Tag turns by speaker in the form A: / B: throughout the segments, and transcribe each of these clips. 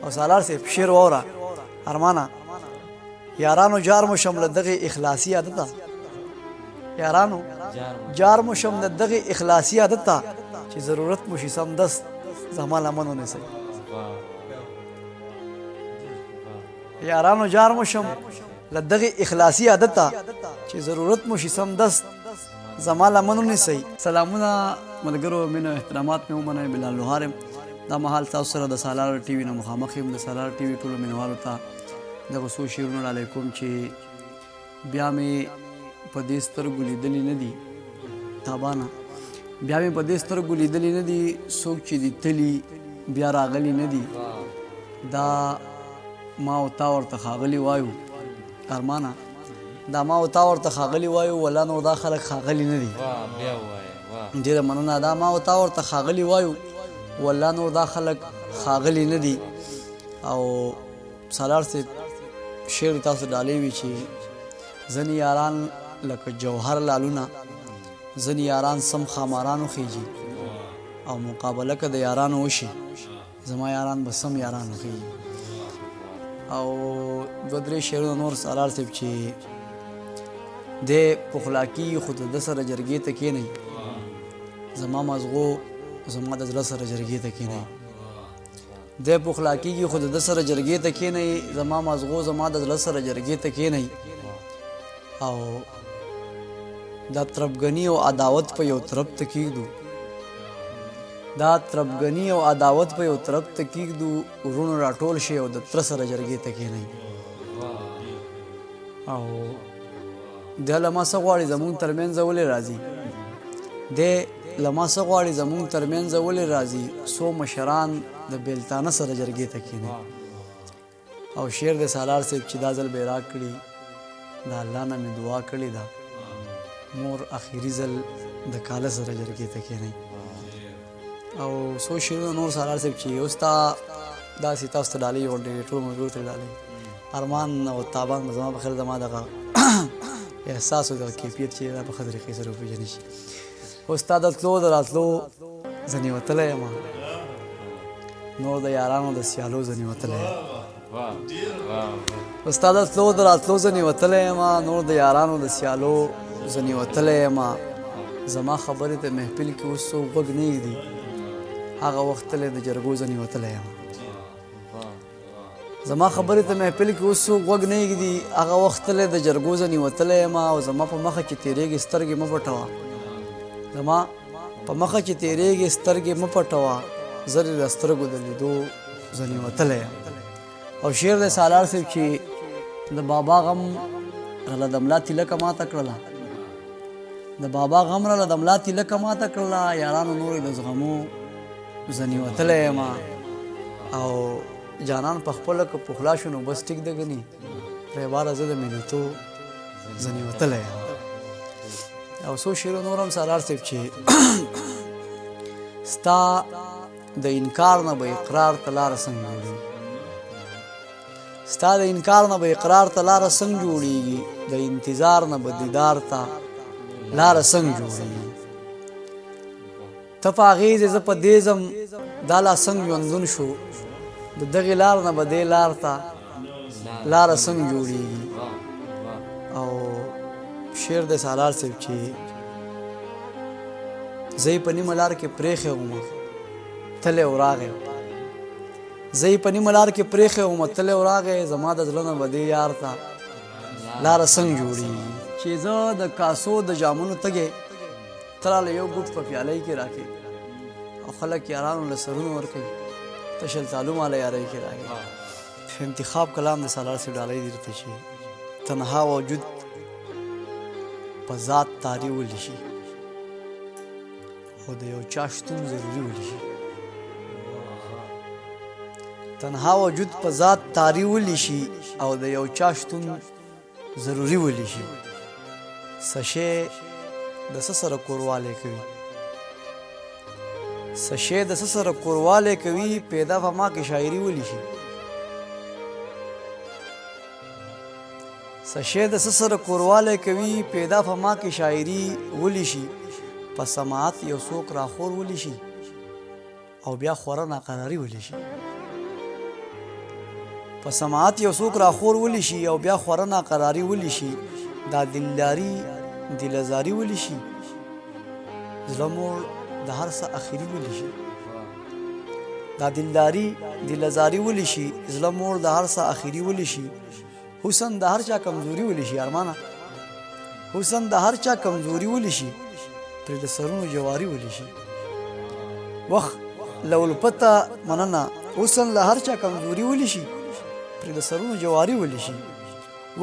A: او سالار صاحب شعر واوره ارمانه یارانو جار مو شم له دغه اخلاصي عادت ده یارانو جار مو شم له دغه اخلاصي عادت ده چې ضرورت مو شي سم دست زما لمنو نه سي یارانو جار مو شم له دغه اخلاصي عادت ده چې ضرورت مو شي سم دست زما لمنو نه سي سلامونه ملګرو مینه احترامات مې ومنئ بلال لوهار دا مهال تاسو سره د سالار ټي وي نه مخامخ یم د سالار ټي وي ټولو مینوالو ته دغه څو شعرونه ډالۍ کوم چې بیا مې په دې سترګو لیدلي نه دي تابانه بیا مې په دې سترګو لیدلي نه دي څوک چې دي تلي بیا راغلي نه دي دا ما او تا ورته ښاغلي وایو ارمانه دا ما او تا ورته ښاغلي وایو ولا نو دا خلک ښاغلي نه دي ډېره مننه دا ما او تا ورته ښاغلي وایو والله نور دا خلک ښاغلي نه دي او سالار صاحب شعر تاسو ډالۍ وي چې ځینې یاران لکه جوهر لالونه ځینې یاران سم خامارانو خیږي او مقابله که د یارانو وشي زما یاران به سم یارانو خیږي او دوه درې شعرونه نور سالار صاحب چې دی پخلا کېږي خو د ده سره جرګې ته کښېنئ زما مازغو زما د زړه سره جرګې ته کښېنئ دی پخلا کېږي خو د ده سره جرګې ته کښېنئ زما مازغو زما د زړه سره جرګې ته کښېنئ او دا تربګني او عداوت په یو طرف ته کېږدو دا تربګني او عداوت په یو طرف ته کېږدو ورونو راټول شي او د تره سره جرګې ته کښېنئ او دی له ما څه غواړي زمونږ ترمنځ ولې راځي دی له ما څه غواړي زمونږ ترمنځ ولې راځي څو مشران د بیلتانه سره جرګې ته کښېني او شعر د سالار صاحب چې دا ځل به یې راکړي د الله نه مې دعا کړې ده مور اخري ځل د کاله سره جرګې ته کښېنئ او څو شعرونه نور سالار صاحب چې اوس تا داسې تاسو ته ډالۍ غونډې ټولو ملګرو ته ډالۍ ارمان او تابان به زما په خیر زما دغه احساس او دغه کیفیت چې دا په ښه طریقې سره وپېژني شي اوس تا د تلو د راتلو ځنې وتلی یم نور د یارانو د سیالو ځنې وتلی یم اوس تا د تلو د راتلو ځنې وتلی یم نور د یارانو د سیالو ځنې وتلی یم زما خبرې ته محفل کې اوس څوک غوږ نه ږدي هغه وخت تلی د جرګو ځنې وتلی یم زما خبرې ته محفل کې اوس څوک غوږ نه ږدي هغه وخت تلی د جرګو ځنې وتلی یم او زما په مخه چې تېرېږي سترګې مه پټوه زما په مخه چې تېرېږي سترګې مه پټوه زر یې د سترګو د لیدو ځنې وتلی یم او شعر د سالار صاحب چې د بابا غم راله د ملا تیلکه ماته کړله د بابا غم راله د ملا تیلکه ماته کړله یارانو نور یې د زغمو ځنې وتلی یم او جانان په خپله که پخلا شو نو بس ټیک ده ګني پرېباره زه د ملیتو ځنې وتلی یم او څو شعرونه نور هم سالار صاحب چې ستا د انکار نه به اقرار ته لاره څنګه جوړېږي ستا د انکار نه به اقرار ته لاره څنګه جوړېږي د انتظار نه به دیدار ته لاره څنګه جوړېږي ته په هغې ځې زه په دې ځم دا لا څنګه ژوندون شو د دغې لار نه به دې لار ته لاره څنګه جوړېږي او شعر د سالار صاحب چې زه یې په نیمه لار کې پرېښی وم تلی او راغی زه یې په نیمه لار کې پرېښی وم تلی او راغی زما د زړه نه به دې یار ته لاره څنګه جوړېږي چې زه د کاسو د جامونو تږی ته راله یو ګوټ په پیالۍ کې راکړې او خلک یارانو له سرونه ورکوي ته شلتالو ماله یارۍ کې راکړې انتخاب کلام د سالار صاحب ډالۍ دي درته چې تنها وجود په ذات تاری ولی شي او د یو چا شتون ضروري ولی شي تنها وجود په ذات تاری ولی شي او د یو چا شتون ضروري ولی شي څه شی د څه سره کوروالی کوي څه شی د څه سره کوروالی کوي پیدا په ما کې شاعري ولی شي څه شی د څه سره کوروالی کوي پیدا په ما کې شاعري ولی شي په سماعت یو څوک راخور ولی شي او بیا خوره ناقراري ولی شي په سماعت یو څوک راخور ولی شي او بیا خوره ناقراري ولی شي دا دلداري دلزاري ولی شي زړه موړ د هر څه اخري ولی شي دا دلداري دلزاري ولی شي زړه موړ د هر څه اخري ولی شي حسن د هر چا کمزوري ولی شي ارمانه حسن د هر چا کمزوري ولی شي پر د سرونو جواري ولی شي وخت لول پته مننه حسن له هر چا کمزوري ولی شي پر د سرونو جواري ولی شي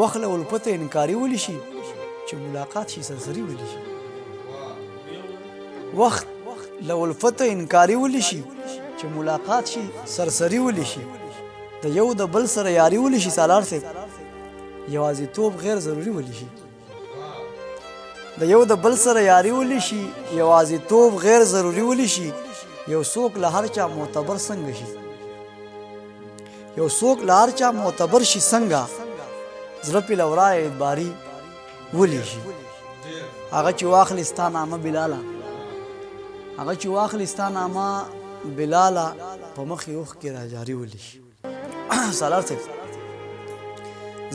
A: وخت لول پته انکاري ولی شي چې ملاقات شي سرسري ولی شي وخت لول پته انکاري ولی شي چې ملاقات شي سرسري ولی شي د یو د بل سره یاري ولی شي سالار صاحب یوازیتوب غیر ضروري ولی شي د یو د بل سره یاري ولی شي یوازیتوب غیر ضروري ولی شي یو څوک له هر چا معتبر څنګه شي یو څوک له هر چا معتبر شي څنګه زړه پې لورا اعتباري ولی شي هغه چې واخلي ستا نامه بلاله هغه چې واخلي ستا نامه بلاله په مخ یې اوښکې راجاري ولی شي سالار صاحب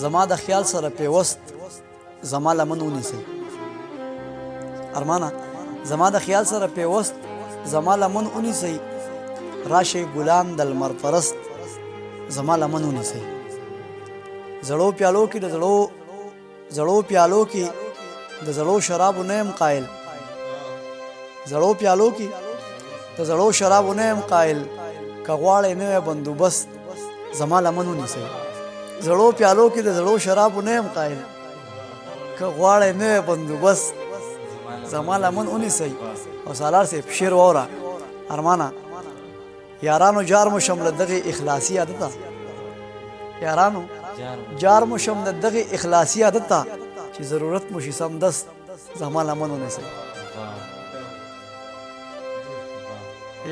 A: زما د خیال سره پیوست زما لمن ونیسئ ارمانه زما د خیال سره پیوست زما لمن ونیسئ راشئ ګلان د لمر پرست زما لمن ونیسئ زړو پیالو کې د زړو پیالو کې د زړو شرابو نه یم قایل زړو پیالو کې د زړو شرابو نه یم قایل که غواړئ نوی بندوبست زما لمن ونیسئ زړو پیالو کې د زړو شرابو نه یم قایل که غواړئ نوی بندوبست زما لمن ونیسئ او سالار صاحب شعر واوره ارمانه یارانو جار مو شم له دغې اخلاصي عادت ته یارانو جار مو شم له دغې اخلاصي عادت ته چې ضرورت مو شي سمدست زما لمن ونیسئ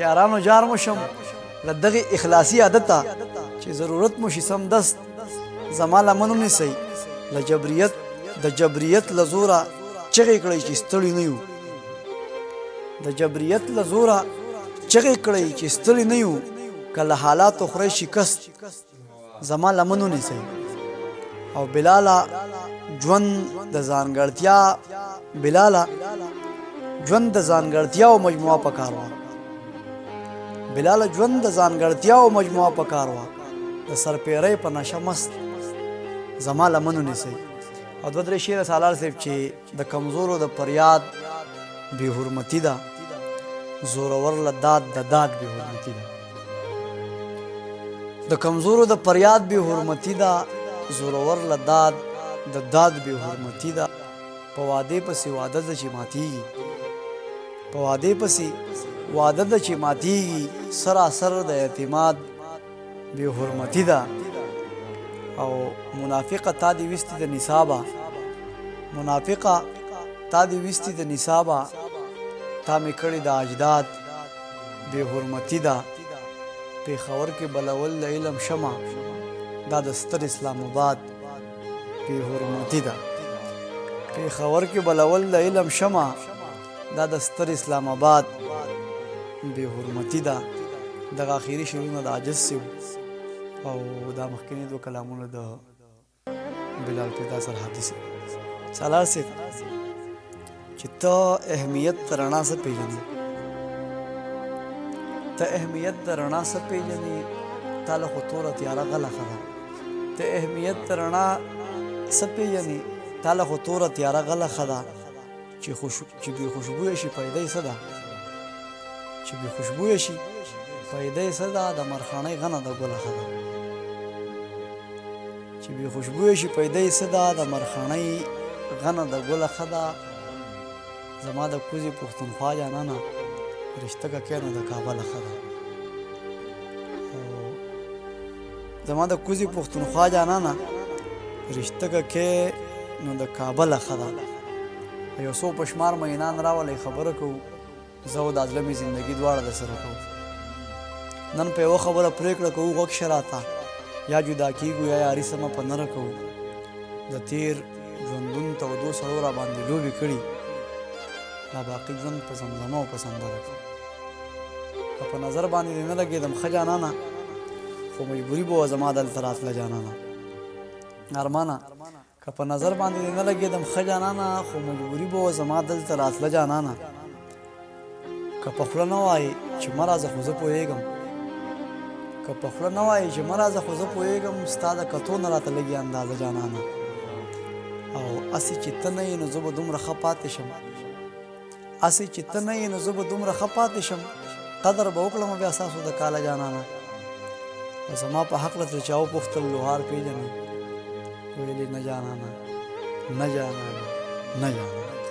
A: یارانو جار مو شم له دغې اخلاصي عادت ته چې ضرورت مو شي سمدست زما لمن ونیسئ د جبریت له زوره چغې کړئ چې ستړي نه یو د جبریت له زوره چغې کړئ چې ستړي نه یو که له حالاتو خورئ شکست زما لمن ونیسئ او بلاله ژوند د ځانګړتیا بلاله ژوند د ځانګړتیاو مجموعه پکار وه بلاله ژوند د ځانګړتیاو مجموعه پکار وه د سرپیرۍ په نشه مست زما لمن ونیسئ او دوه درې شعر سالار صاحب چې د کمزورو د فریاد بې حرمتي ده زورور له داد د داد بې حرمتي ده د کمزورو د فریاد بې حرمتي ده زورور له داد د داد بې حرمتي ده په وعدې پسې وعده ده چې ماتیږي په وعدې پسې وعده ده چې ماتیږي سراسر د اعتماد بې حرمتي ده او منافقه تا دی وستی د نصابه منافقه تا دی وستی د نصابه تا می کړی د اجداد بې حرمتي ده پېښور کې بلول د علم شمع دا د ستر اسلام آباد بې حرمتي ده پېښور کې بلول د علم شمع دا د ستر اسلام آباد بې حرمتي ده دغه اخري شعرونه د عاجز سي او دا مخکنی دو کلامونه د بلال پیدا سرحدي سي سالار صاحب چې ته اهمیت د رڼا څه پېژنې ته اهمیت د رڼا څه پېژنې تا له خو توره تیاره غله ښه ده ته اهمیت د رڼا څه پېژنې تا له خو توره تیاره غله ښه ده چې بې خوشبویه شي پیدا یې څه ده چې بې خوشبویه شي پیدا یې څه ده د مرخاڼۍ غنه د ګله ښه ده چې بې خوشبویه شي پیدا یې څه ده د مرخاڼۍ غنه د ګله ښه ده زما د کوزې پښتونخوا جانانه رشته که کې نو د کابله ښه ده زما د کوزې پښتونخوا جانانه رشته که کې نو د کابله ښه ده یو څو په شمار مینان راولئ خبره کوو زه او د ازلمې زندګي دواړه د سره کوو نن په یوه خبره پرېکړه کوو غوږ شه راته یا جدا کېږو یا یاري سمه په نره کوو د تېر ژوندون تودو سړو را باندې لوبې کړي دا باقي ژوند په زمزمه او په سندره کې که په نظر باندې دې نه لګېدم ښه جانانه خو مجبوري به وه زما دلته راتله جانانه. ارمانه که په نظر باندې دې نه لګېدم ښه جانانه، خو مجبوري به وه زما دلته راتله جانانه. که په خوله نه وایې چې مه راځه خو زه پوهېږم، که په خوله نه وایې چې مه راځه خو زه پوهېږم، ستا د کتو نه راته لږې اندازه جانانه. او هسې چې ته نه یې نو زه به دومره ښه پاتې شم، هسې چې ته نه یې نو زه به دومره ښه پاتې شم، قدر به وکړم بیا ستاسو د کاله جانانه. زما په هکله ترې چا وپوښتل لوهار پېژنې؟ ویلې نه جانانه، نه جانانه، نه جانانه.